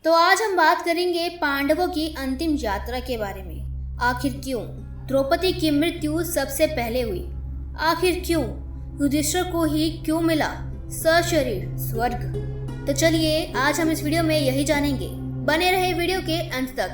तो आज हम बात करेंगे पांडवों की अंतिम यात्रा के बारे में। आखिर क्यों द्रौपदी की मृत्यु सबसे पहले हुई? आखिर क्यों युधिष्ठिर को ही क्यों मिला सशरीर स्वर्ग? तो चलिए आज हम इस वीडियो में यही जानेंगे। बने रहे वीडियो के अंत तक।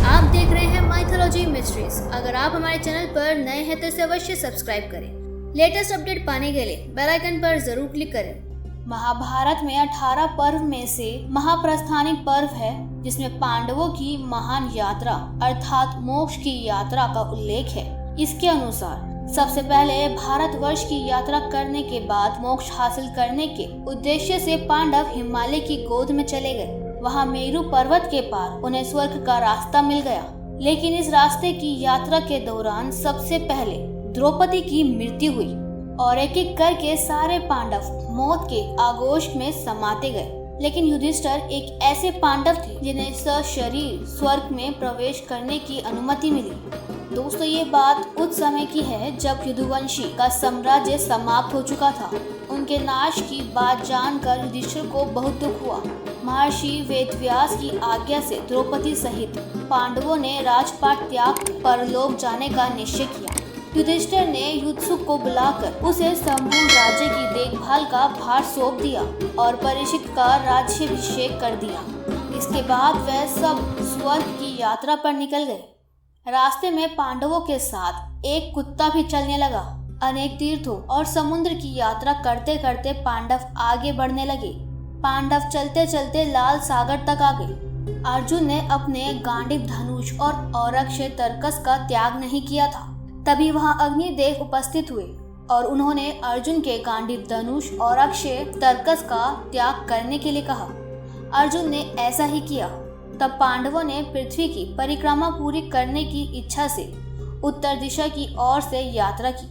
आप देख रहे हैं माइथोलॉजी मिस्ट्रीज। अगर आप हमारे चैनल पर नए हैं तो इसे अवश्य सब्सक्राइब करें। लेटेस्ट अपडेट पाने के लिए बेल आइकन पर जरूर क्लिक करें। महाभारत में 18 पर्व में से महाप्रस्थानिक पर्व है, जिसमें पांडवों की महान यात्रा अर्थात मोक्ष की यात्रा का उल्लेख है। इसके अनुसार सबसे पहले भारतवर्ष की यात्रा करने के बाद मोक्ष हासिल करने के उद्देश्य से पांडव हिमालय की गोद में चले गए। वहां मेरु पर्वत के पार उन्हें स्वर्ग का रास्ता मिल गया। लेकिन इस रास्ते की यात्रा के दौरान सबसे पहले द्रौपदी की मृत्यु हुई और एक एक करके सारे पांडव मौत के आगोश में समाते गए। लेकिन युधिष्ठिर एक ऐसे पांडव थे जिन्हें सशरीर स्वर्ग में प्रवेश करने की अनुमति मिली। दोस्तों, ये बात उस समय की है जब यदुवंशी का साम्राज्य समाप्त हो चुका था। उनके नाश की बात जानकर युधिष्ठिर को बहुत दुख हुआ। महर्षि वेदव्यास की आज्ञा से द्रौपदी सहित पांडवों ने राजपाट त्याग परलोक जाने का निश्चय किया। युधिष्ठिर ने युत्सुक को बुलाकर उसे संपूर्ण राज्य की देखभाल का भार सौंप दिया और परीक्षित का राज्याभिषेक कर दिया। इसके बाद वह सब स्वर्ग की यात्रा पर निकल गए। रास्ते में पांडवों के साथ एक कुत्ता भी चलने लगा। अनेक तीर्थों और समुद्र की यात्रा करते करते पांडव आगे बढ़ने लगे। पांडव चलते चलते लाल सागर तक आ गए। अर्जुन ने अपने गांडीव धनुष और औरक्ष तरकस का त्याग नहीं किया था। तभी वहां अग्निदेव उपस्थित हुए और उन्होंने अर्जुन के गांडीव धनुष और अक्षय तरकस का त्याग करने के लिए कहा। अर्जुन ने ऐसा ही किया। तब पांडवों ने पृथ्वी की परिक्रमा पूरी करने की इच्छा से उत्तर दिशा की ओर से यात्रा की।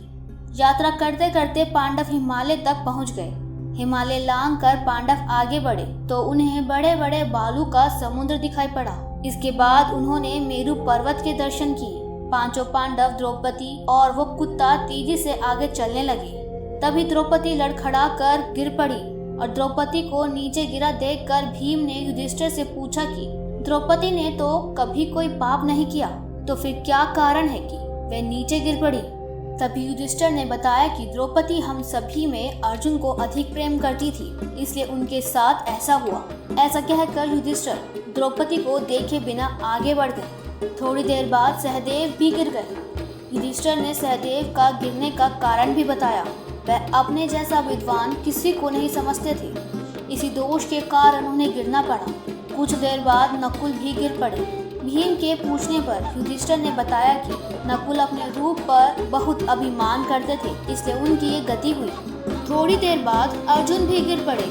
यात्रा करते करते पांडव हिमालय तक पहुंच गए। हिमालय लांघ कर पांडव आगे बढ़े तो उन्हें बड़े बड़े बालू का समुद्र दिखाई पड़ा। इसके बाद उन्होंने मेरु पर्वत के दर्शन किए। पांचों पांडव, द्रौपदी और वो कुत्ता तेजी से आगे चलने लगे। तभी द्रौपदी लड़खड़ा कर गिर पड़ी और द्रौपदी को नीचे गिरा देखकर भीम ने युधिष्ठिर से पूछा कि द्रौपदी ने तो कभी कोई पाप नहीं किया, तो फिर क्या कारण है कि वह नीचे गिर पड़ी? तभी युधिष्ठिर ने बताया कि द्रौपदी हम सभी में अर्जुन को अधिक प्रेम करती थी, इसलिए उनके साथ ऐसा हुआ। ऐसा कहकर युधिष्ठिर द्रौपदी को देखे बिना आगे बढ़ गए। थोड़ी देर बाद सहदेव भी गिर गए। युधिष्ठिर ने सहदेव का गिरने का कारण भी बताया। वह अपने जैसा विद्वान किसी को नहीं समझते थे, इसी दोष के कारण उन्हें गिरना पड़ा। कुछ देर बाद नकुल भी गिर पड़े। भीम के पूछने पर युधिष्ठिर ने बताया कि नकुल अपने रूप पर बहुत अभिमान करते थे, इसलिए उनकी ये गति हुई। थोड़ी देर बाद अर्जुन भी गिर पड़े।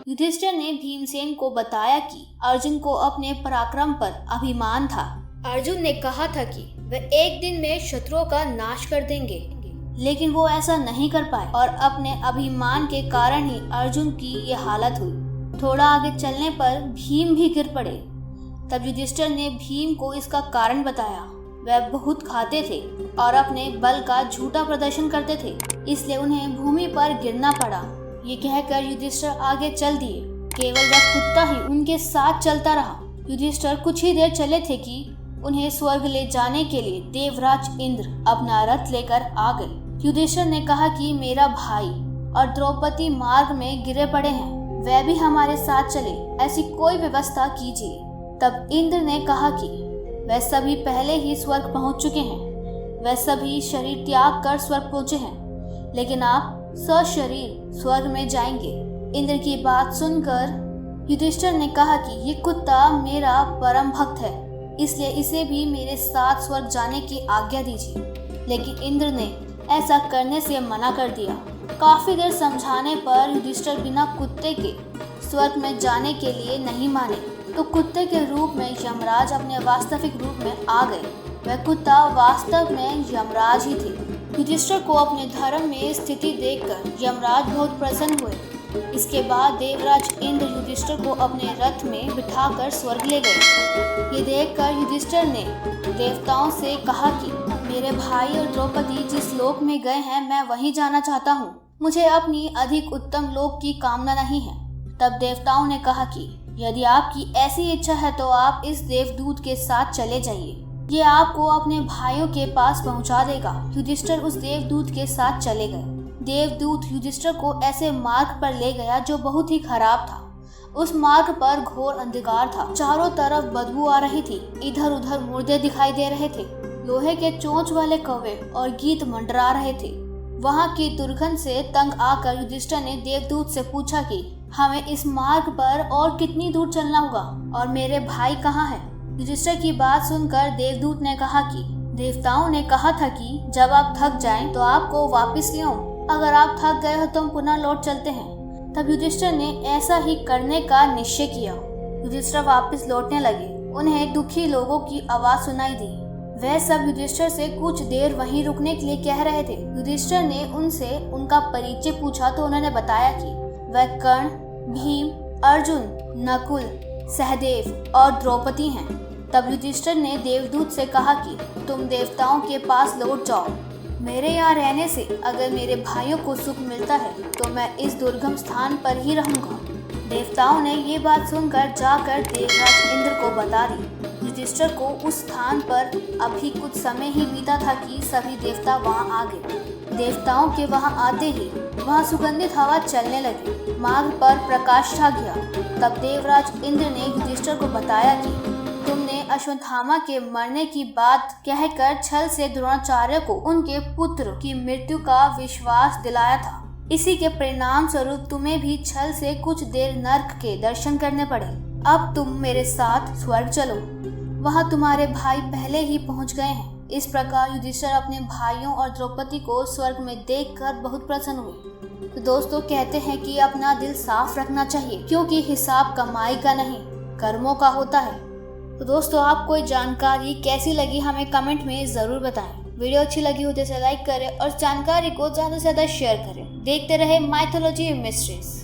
युधिष्ठिर ने भीमसेन को बताया कि अर्जुन को अपने पराक्रम पर अभिमान था। अर्जुन ने कहा था कि वे एक दिन में शत्रुओं का नाश कर देंगे, लेकिन वो ऐसा नहीं कर पाए और अपने अभिमान के कारण ही अर्जुन की ये हालत हुई। थोड़ा आगे चलने पर भीम भी गिर पड़े। तब युधिष्ठिर ने भीम को इसका कारण बताया। वह बहुत खाते थे और अपने बल का झूठा प्रदर्शन करते थे, इसलिए उन्हें भूमि पर गिरना पड़ा। ये कहकर युधिष्ठिर आगे चल दिए। केवल वह कुत्ता ही उनके साथ चलता रहा। युधिष्ठिर कुछ ही देर चले थे कि उन्हें स्वर्ग ले जाने के लिए देवराज इंद्र अपना रथ लेकर आ गए। युधिष्ठिर ने कहा कि मेरा भाई और द्रौपदी मार्ग में गिरे पड़े हैं, वह भी हमारे साथ चले, ऐसी कोई व्यवस्था कीजिए। तब इंद्र ने कहा कि वह सभी पहले ही स्वर्ग पहुंच चुके हैं, वह सभी शरीर त्याग कर स्वर्ग पहुंचे हैं, लेकिन आप सशरीर स्वर्ग में जाएंगे। इंद्र की बात सुनकर युधिष्ठिर ने कहा कि ये कुत्ता मेरा परम भक्त है, इसलिए इसे भी मेरे साथ स्वर्ग जाने की आज्ञा दीजिए। लेकिन इंद्र ने ऐसा करने से मना कर दिया। काफी देर समझाने पर युधिष्ठिर बिना कुत्ते के स्वर्ग में जाने के लिए नहीं माने, तो कुत्ते के रूप में यमराज अपने वास्तविक रूप में आ गए। वह कुत्ता वास्तव में यमराज ही थे। युधिष्ठिर को अपने धर्म में स्थिति देखकर यमराज बहुत प्रसन्न हुए। इसके बाद देवराज इंद्र युधिष्ठिर को अपने रथ में बिठाकर स्वर्ग ले गए। ये देखकर युधिष्ठिर ने देवताओं से कहा कि मेरे भाई और द्रौपदी जिस लोक में गए हैं मैं वहीं जाना चाहता हूँ। मुझे अपनी अधिक उत्तम लोक की कामना नहीं है। तब देवताओं ने कहा कि यदि आपकी ऐसी इच्छा है तो आप इस देवदूत के साथ चले जाइए, ये आपको अपने भाइयों के पास पहुंचा देगा। युधिष्ठिर उस देवदूत के साथ चले गए। देवदूत युधिष्ठिर को ऐसे मार्ग पर ले गया जो बहुत ही खराब था। उस मार्ग पर घोर अंधकार था, चारों तरफ बदबू आ रही थी, इधर उधर मुर्दे दिखाई दे रहे थे, लोहे के चोंच वाले कौवे और गीत मंडरा रहे थे। वहां की दुर्गंध से तंग आकर युधिष्ठिर ने देवदूत से पूछा कि हमें इस मार्ग पर और कितनी दूर चलना होगा और मेरे भाई कहाँ हैं? युधिष्ठिर की बात सुनकर देवदूत ने कहा कि देवताओं ने कहा था कि जब आप थक जाएं तो आपको वापस ले आऊं। अगर आप थक गए हो तो हम पुनः लौट चलते हैं। तब युधिष्ठिर ने ऐसा ही करने का निश्चय किया। युधिष्ठिर वापस लौटने लगे। उन्हें दुखी लोगों की आवाज सुनाई दी। वह सब युधिष्ठिर से कुछ देर वहीं रुकने के लिए कह रहे थे। युधिष्ठिर ने उनसे उनका परिचय पूछा तो उन्होंने बताया कि वह कर्ण, भीम, अर्जुन, नकुल, सहदेव और द्रौपदी हैं। तब युधिष्ठिर ने देवदूत से कहा कि तुम देवताओं के पास लौट जाओ। मेरे यहाँ रहने से अगर मेरे भाइयों को सुख मिलता है तो मैं इस दुर्गम स्थान पर ही रहूंगा। देवताओं ने ये बात सुनकर जाकर देवराज इंद्र को बता दी। युधिष्ठिर को उस स्थान पर अभी कुछ समय ही बीता था कि सभी देवता वहां आ गए। देवताओं के वहां आते ही वहां सुगंधित हवा चलने लगी। मार्ग पर प्रकाश छा गया। तब देवराज इंद्र ने युधिष्ठिर को बताया कि तुमने अश्वत्थामा के मरने की बात कहकर छल से द्रोणाचार्य को उनके पुत्र की मृत्यु का विश्वास दिलाया था। इसी के परिणाम स्वरूप तुम्हें भी छल से कुछ देर नर्क के दर्शन करने पड़े। अब तुम मेरे साथ स्वर्ग चलो, वहां तुम्हारे भाई पहले ही पहुंच गए हैं। इस प्रकार युधिष्ठिर अपने भाइयों और द्रौपदी को स्वर्ग में देखकर बहुत प्रसन्न हुए। तो दोस्तों कहते हैं कि अपना दिल साफ रखना चाहिए, क्योंकि हिसाब कमाई का नहीं कर्मों का होता है। तो दोस्तों आपको ये जानकारी कैसी लगी हमें कमेंट में ज़रूर बताएं। वीडियो अच्छी लगी हो तो इसे लाइक करें और जानकारी को ज़्यादा से ज़्यादा शेयर करें। देखते रहे माइथोलॉजी मिस्ट्रीज।